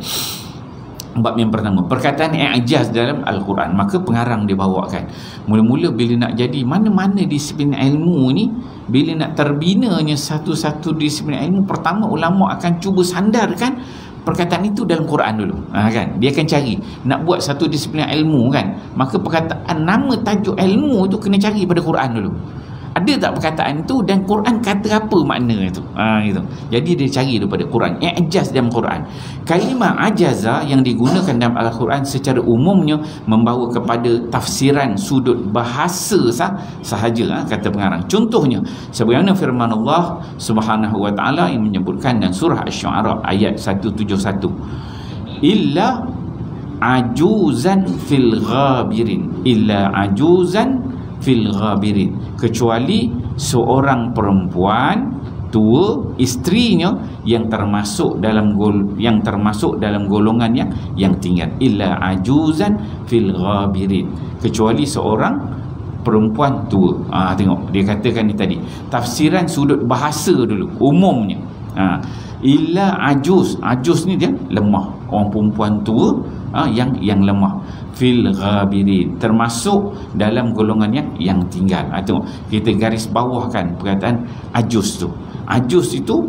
Bab yang pertama, perkataan i'jaz dalam Al-Quran. Maka pengarang dia bawakan, mula-mula bila nak jadi mana-mana disiplin ilmu ni, bila nak terbinanya satu-satu disiplin ilmu, pertama ulama akan cuba sandarkan perkataan itu dalam Quran dulu, kan? Dia akan cari nak buat satu disiplin ilmu, kan? Maka perkataan nama tajuk ilmu tu kena cari pada Quran dulu. Ada tak perkataan itu dan Quran kata apa makna itu? Gitu. Jadi dia cari daripada Quran, i'jaz dalam Quran. Kalimah ajaza yang digunakan dalam Al-Quran secara umumnya membawa kepada tafsiran sudut bahasa sahaja, kata pengarang. Contohnya sebagaimana firman Allah Subhanahu wa taala yang menyebutkan dalam surah Asy-Syu'ara ayat 171, illa ajuzan fil ghabirin, illa ajuzan fil ghabirin, kecuali seorang perempuan tua, isterinya yang termasuk dalam golongan yang tinggal. Illa ajuzan fil ghabirin, kecuali seorang perempuan tua. Tengok dia katakan ni tadi tafsiran sudut bahasa dulu umumnya. Illa ajuz ni dia lemah, orang perempuan tua yang lemah. Fil ghabirin, termasuk dalam golongan yang tinggal. Tengok, kita garis bawahkan perkataan ajuz tu. Ajuz itu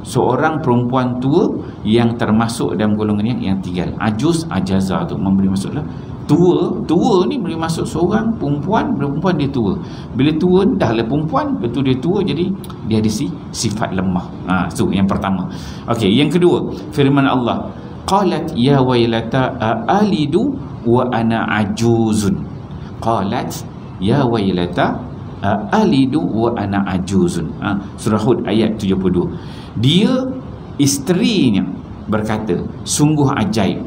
seorang perempuan tua yang termasuk dalam golongan yang tinggal. Ajuz, ajaza tu memberi maksudlah tua ni boleh masuk seorang perempuan dia tua. Bila tua dah lah perempuan, betul dia tua, jadi dia ada sifat lemah. Tu yang pertama. Okey, yang kedua, firman Allah, qalat ya wailata alidu wa ana ajuzun. Qalat ya wailata alidu wa ana ajuzun. Surah Hud ayat 72. Dia, isterinya, berkata, sungguh ajaib,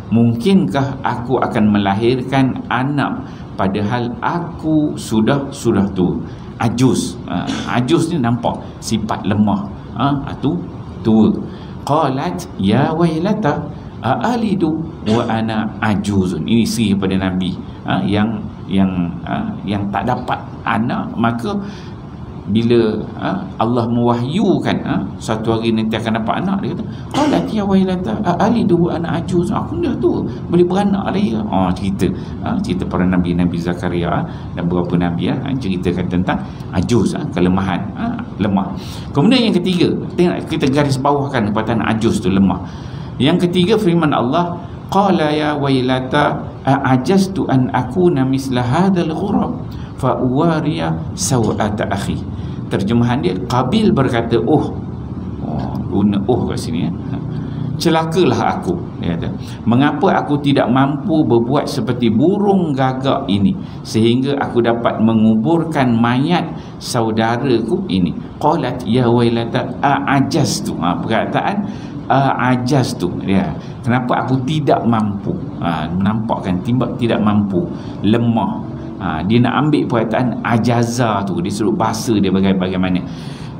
mungkinkah aku akan melahirkan anak padahal aku sudah tua. Ajuz, ajuz ni nampak sifat lemah, tua. Qalat ya wailata alidu wa ana ajuzun. Ini siri pada Nabi yang tak dapat anak, maka bila Allah mewahyukan satu hari nanti akan dapat anak, dia kata qalat ya wailata alidu wa ana ajuz, aku dah tua, boleh beranak lagi. Cerita para nabi Zakaria dan beberapa nabi ceritakan tentang ajuz, kelemahan, lemah. Kemudian yang ketiga, tengok kita garis bawahkan perkataan ajuz tu, lemah. Yang ketiga, firman Allah, qala ya wailata ajaztu an akuna misla hadzal ghurab fa uwariya sawata akhi. Terjemahan dia, Qabil berkata, guna kat sini, celakalah aku, dia kata, mengapa aku tidak mampu berbuat seperti burung gagak ini sehingga aku dapat menguburkan mayat saudaraku ini. Qalat ya wailata ajaztu, perkataan ajaztu, ya, kenapa aku tidak mampu. Nampakkan tidak mampu, lemah. Dia nak ambil perkataan ajaza tu, dia suruh bahasa dia bagaimana.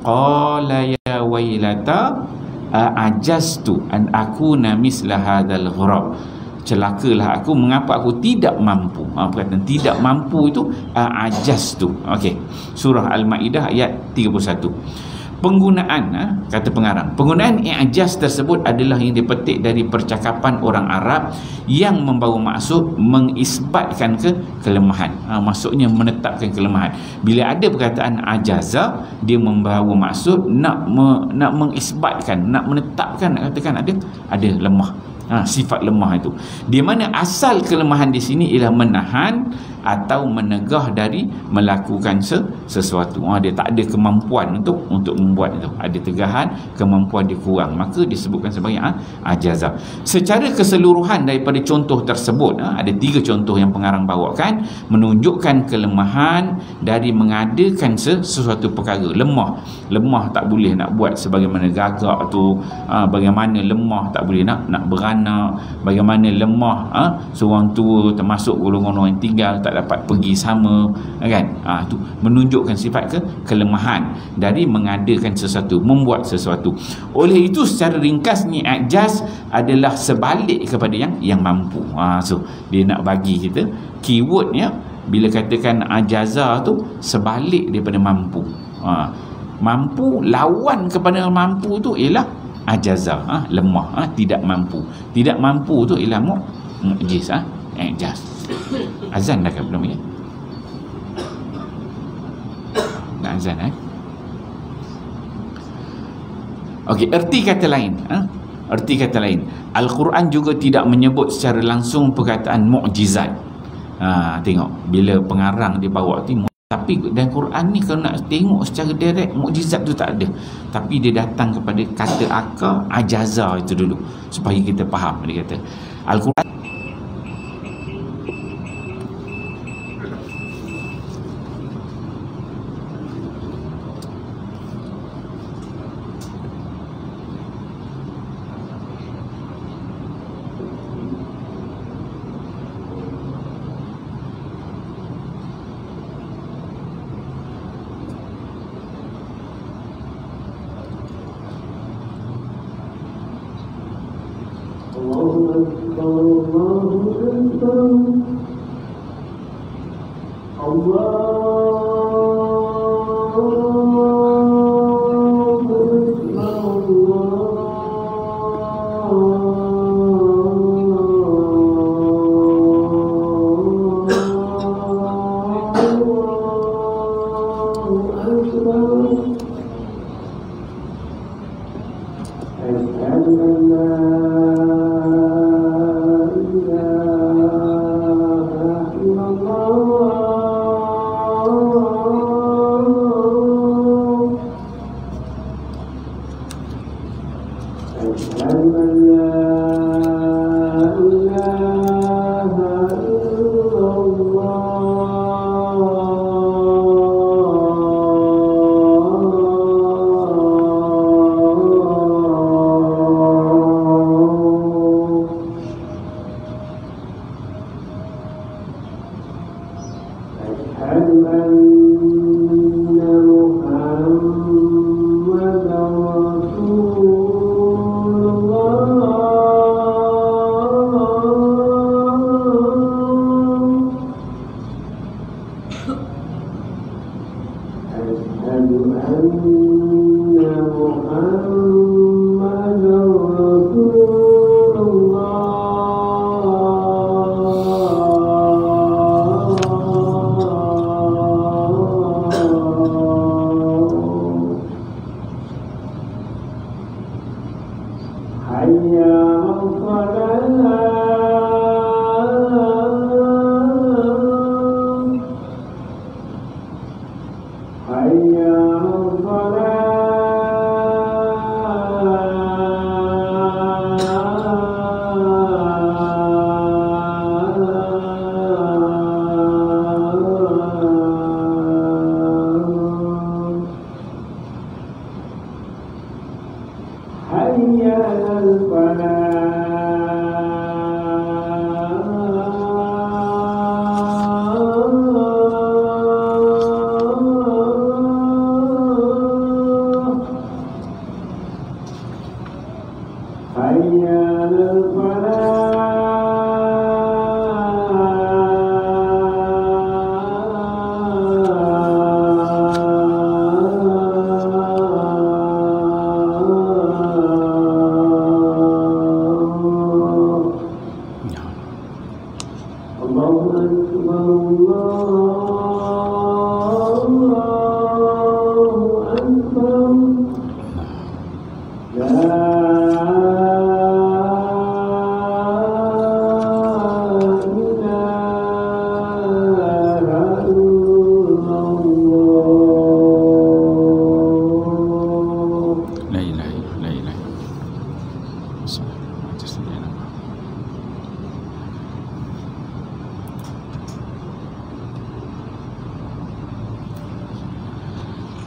Qala ya wailata ajaztu an akuna misla hadzal ghurab, celakalah aku, mengapa aku tidak mampu. Perkataan tidak mampu itu ajaztu. Okey, surah Al-Maidah ayat 31. Penggunaan, kata pengarang, penggunaan i'jaz tersebut adalah yang dipetik dari percakapan orang Arab yang membawa maksud mengisbatkan kelemahan. Maksudnya menetapkan kelemahan. Bila ada perkataan ajaza, dia membawa maksud nak mengisbatkan, nak menetapkan, nak katakan ada lemah. Sifat lemah itu, di mana asal kelemahan di sini ialah menahan atau menegah dari melakukan sesuatu. Dia tak ada kemampuan untuk membuat itu, ada tegahan, kemampuan dia kurang, maka disebutkan sebagai ajazah. Secara keseluruhan daripada contoh tersebut, ada 3 contoh yang pengarang bawakan, menunjukkan kelemahan dari mengadakan sesuatu perkara. Lemah tak boleh nak buat sebagaimana gagak tu, bagaimana lemah tak boleh nak beranak, bagaimana lemah seorang tua termasuk golongan orang yang tinggal tak dapat pergi sama, kan? Itu menunjukkan sifat kelemahan dari mengadakan sesuatu, membuat sesuatu. Oleh itu secara ringkasnya i'jaz adalah sebalik kepada yang mampu. So dia nak bagi kita keywordnya, bila katakan ajaza tu sebalik daripada mampu. Mampu lawan kepada mampu tu ialah ajaza, lemah, tidak mampu. Tidak mampu tu ialah mu'jiz, i'jaz. Azan dah ke belum ya? Nak azan Okey, erti kata lain, Al-Quran juga tidak menyebut secara langsung perkataan mukjizat. Tengok bila pengarang dia bawa tu, tapi dalam Quran ni kalau nak tengok secara direct, mukjizat tu tak ada, tapi dia datang kepada kata akar ajaza itu dulu supaya kita faham. Dia kata Al-Quran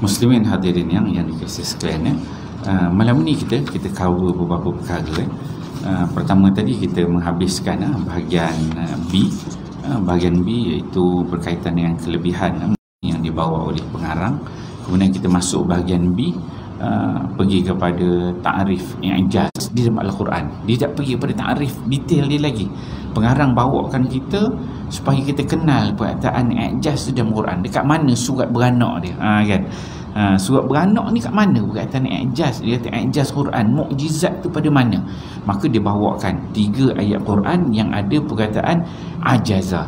Muslimin hadirin yang dikasihi sekalian, malam ni kita cover beberapa perkara. Pertama tadi kita menghabiskan bahagian B. Bahagian B iaitu berkaitan dengan kelebihan yang dibawa oleh pengarang. Kemudian kita masuk bahagian B, pergi kepada ta'rif i'jaz di dalam Al-Quran. Dia tak pergi kepada ta'rif detail dia lagi. Pengarang bawakan kita supaya kita kenal perkataan i'jaz di dalam Quran. Dekat mana surat beranak dia, kan? Surat beranak ni kat mana perkataan i'jaz? Dia kata i'jaz Quran, mukjizat tu pada mana? Maka dia bawakan 3 ayat Quran yang ada perkataan ajaza,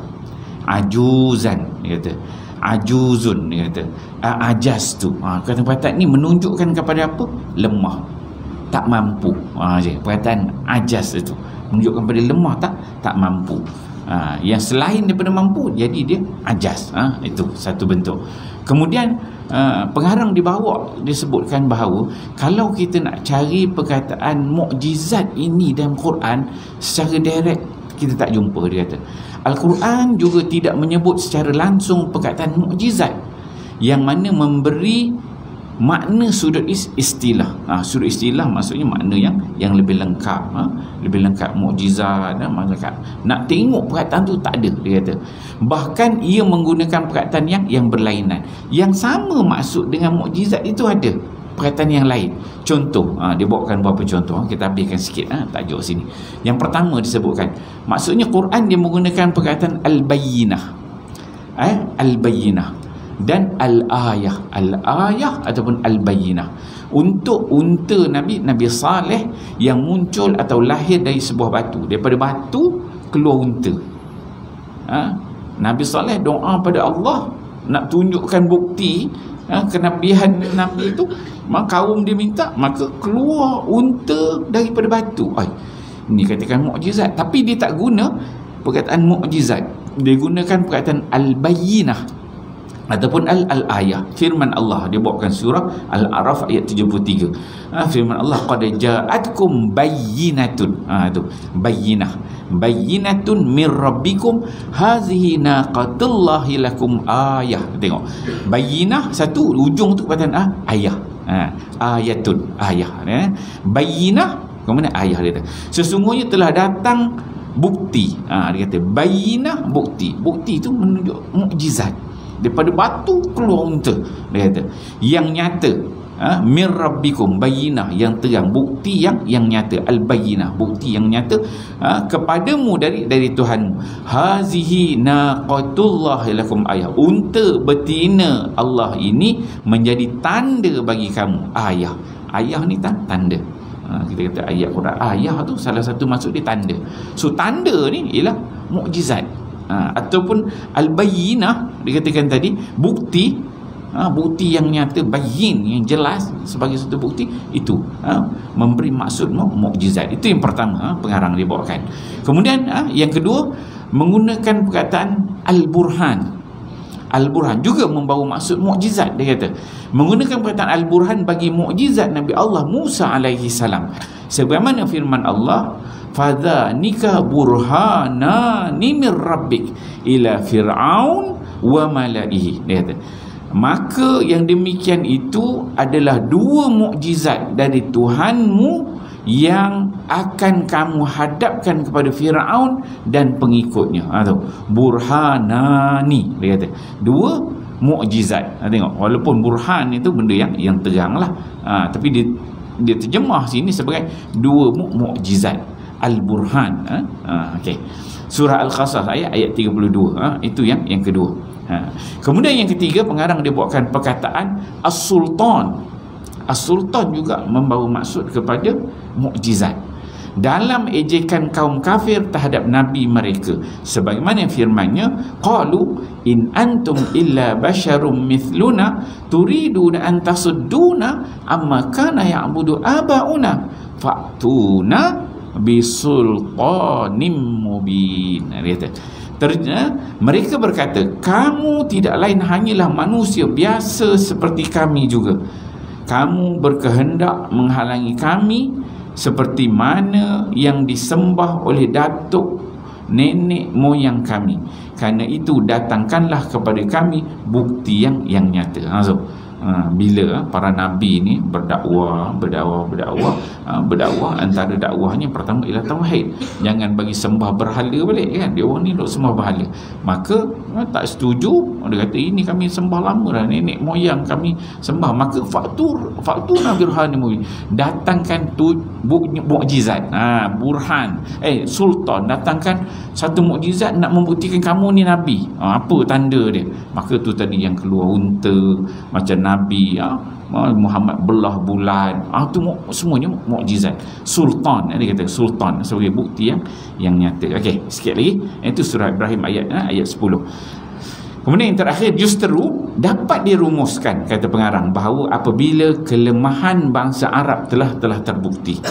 ajuzan, dia kata ajuzun, dia kata ajaz tu. Perkataan ni menunjukkan kepada apa? Lemah, tak mampu. Perkataan ajaz itu menunjukkan kepada lemah, tak mampu. Yang selain daripada mampu, jadi dia ajaz. Itu satu bentuk. Kemudian pengarang disebutkan bahawa kalau kita nak cari perkataan mukjizat ini dalam Quran secara direct, kita tak jumpa. Dia kata Al-Quran juga tidak menyebut secara langsung perkataan mukjizat yang mana memberi makna sudut istilah. Sudut istilah maksudnya makna yang lebih lengkap, lebih lengkap mukjizat. Nak tengok perkataan tu tak ada, dia kata. Bahkan ia menggunakan perkataan yang berlainan. Yang sama maksud dengan mukjizat itu ada perkataan yang lain. Contoh, dia bawakan beberapa contoh. Kita habiskan sikit tajuk sini. Yang pertama disebutkan, maksudnya Quran dia menggunakan perkataan al-bayyinah, al-bayyinah dan al-ayah. Al-ayah ataupun al-bayyinah untuk unta Nabi Saleh yang muncul atau lahir dari sebuah batu. Daripada batu keluar unta. Nabi Saleh doa pada Allah nak tunjukkan bukti kenabian Nabi itu. Maka kaum dia minta, maka keluar unta daripada batu. Ini katakan mukjizat, tapi dia tak guna perkataan mukjizat. Dia gunakan perkataan al-bayyinah ataupun al-ayah. Firman Allah, dia bawakan surah Al-A'raf ayat 73. Firman Allah, qad ja'atkum bayyinatun. Itu bayyinah, bayyinatun mir rabbikum hazihi naqatullahi lakum ayah. Tengok, bayyinah satu, ujung tu perkataan ayah. Ayatun, ayah. Bayyinah, kemudian ayah dia kata, sesungguhnya telah datang bukti. Dia kata bayyinah, bukti. Bukti itu menunjuk mukjizat. Daripada batu keluar unta, dia kata, yang nyata. Mir rabbikum, bayyinah, yang terang, bukti yang nyata. Al-bayyinah, bukti yang nyata kepadamu dari Tuhanmu. Hazihi naqatullahi lakum ayah. Unta betina Allah ini menjadi tanda bagi kamu. Ayah, ayah ni tanda. Kita kata ayat Quran, ayah tu salah satu maksud dia tanda. So tanda ni ialah mukjizat. Ataupun al-bayyinah, dikatakan tadi bukti. Bukti yang nyata, bayyin, yang jelas sebagai satu bukti, itu memberi maksud mukjizat. Itu yang pertama pengarang dia bawakan. Kemudian yang kedua, menggunakan perkataan al-burhan. Al-burhan juga membawa maksud mukjizat. Dia kata menggunakan perkataan al-burhan bagi mukjizat Nabi Allah Musa alaihi salam, sebagaimana firman Allah, fadzanika burhanani mir rabbik ila fir'aun wa malaihi. Dia kata maka yang demikian itu adalah 2 mukjizat dari Tuhanmu yang akan kamu hadapkan kepada Fir'aun dan pengikutnya. Burhanani, dia kata 2 mukjizat. Tengok, walaupun burhan itu benda yang terang lah, tapi dia terjemah sini sebagai 2 mukjizat. Al-burhan. Okay. Surah Al-Qasas ayat 32. Itu yang kedua. Kemudian yang ketiga, pengarang dia buatkan perkataan as-sultan. As-sultan juga membawa maksud kepada mukjizat dalam ejekan kaum kafir terhadap nabi mereka, sebagaimana firman-Nya, qalu in antum illa basyarum mithluna turiduna an tasudduna amma kana ya'budu abauna fa'tuna bisultanim mubin. Mereka berkata, kamu tidak lain hanyalah manusia biasa seperti kami juga. Kamu berkehendak menghalangi kami seperti mana yang disembah oleh datuk nenek moyang kami. Kerana itu datangkanlah kepada kami bukti yang nyata. Bila para nabi ni berdakwah, antara dakwahnya pertama ialah tauhid. Jangan bagi sembah berhala balik kan. Dia orang ni duk sembah berhala. Maka tak setuju. Dia kata ini kami sembah lama dah, nenek moyang kami sembah. Maka faktur Nabi Burhan ni datangkan tu mukjizat. Burhan, sultan datangkan satu mukjizat nak membuktikan kamu ni nabi. Apa tanda dia? Maka tu tadi yang keluar unta macam Nabi, Muhammad belah bulan, itu semuanya mukjizat. Sultan, dia kata sultan sebagai bukti yang nyata. Okey, sikit lagi. Itu surah Ibrahim ayat 10. Kemudian yang terakhir, justru dapat dirumuskan, kata pengarang, bahawa apabila kelemahan bangsa Arab telah terbukti,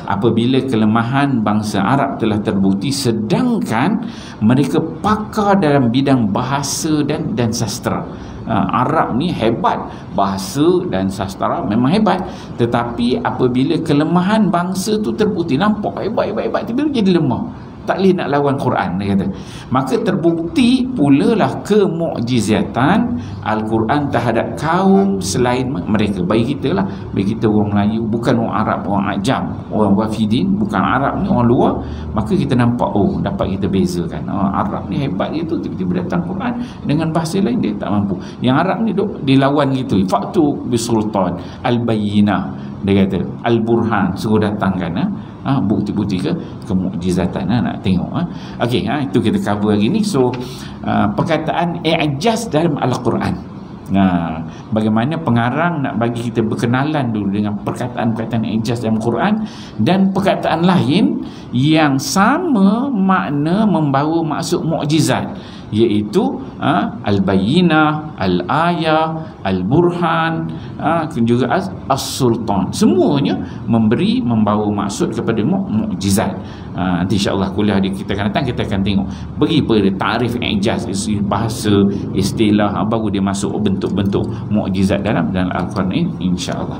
apabila kelemahan bangsa Arab telah terbukti, sedangkan mereka pakar dalam bidang bahasa dan sastra. Arab ni hebat, bahasa dan sastra memang hebat, tetapi apabila kelemahan bangsa tu terbukti, nampak hebat, tiba-tiba jadi lemah, tak boleh nak lawan Quran, dia kata. Maka terbukti pula lah kemukjizatan Al-Quran terhadap kaum selain mereka. Bagi kita lah, bagi kita orang Melayu, bukan orang Arab, orang Ajam, orang Wafidin, bukan Arab ni, orang luar, maka kita nampak, dapat kita bezakan. Arab ni hebat gitu, tiba-tiba datang Quran dengan bahasa lain dia tak mampu. Yang Arab ni duk dilawan gitu. Faktu bisultan al-bayyinah, dia kata al-burhan, suruh datangkan bukti-bukti kemukjizatan. Nak tengok. Okey, itu kita cover hari ni. So perkataan i'jaz dalam Al-Quran. Bagaimana pengarang nak bagi kita berkenalan dulu dengan perkataan-perkataan i'jaz dalam Quran dan perkataan lain yang sama makna membawa maksud mukjizat, iaitu al-bayyinah, al-ayah, al-burhan, juga as-sultan. Semuanya membawa maksud kepada mukjizat. Nanti insya-Allah kuliah kita akan datang, kita akan tengok bagi pada takrif i'jaz, bahasa, istilah, baru dia masuk bentuk-bentuk mukjizat dalam Al-Quran ini, insya-Allah.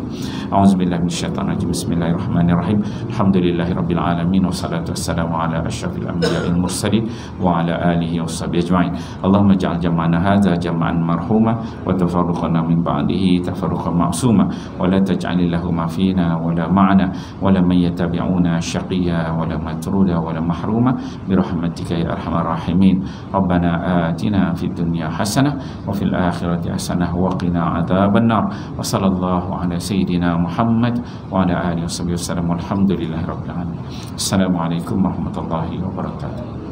Auzubillahi minasyaitanirrajim. Bismillahirrahmanirrahim. Alhamdulillahirabbil alamin, wassalatu wassalamu ala asyrafil anbiya'il mursalin wa ala alihi washabihi ajma'in. Allahumma ja'al jam'ana hadza jam'an marhuma wa tafarruqana min ba'dihi tafarruqan ma'suma wa la taj'alillahu ma fina wa la ma'ana wa la man yattabi'una syaqiyya wa la matruda wa la mahruma bi rahmatika ya arhamar rahimin. Rabbana atina fid dunya hasanah wa fil akhirati hasanah wa qina adzabannar. Wa sallallahu ala sayyidina Muhammad wa ala alihi wasallam. Walhamdulillahirabbil alamin. Assalamualaikum warahmatullahi wabarakatuh.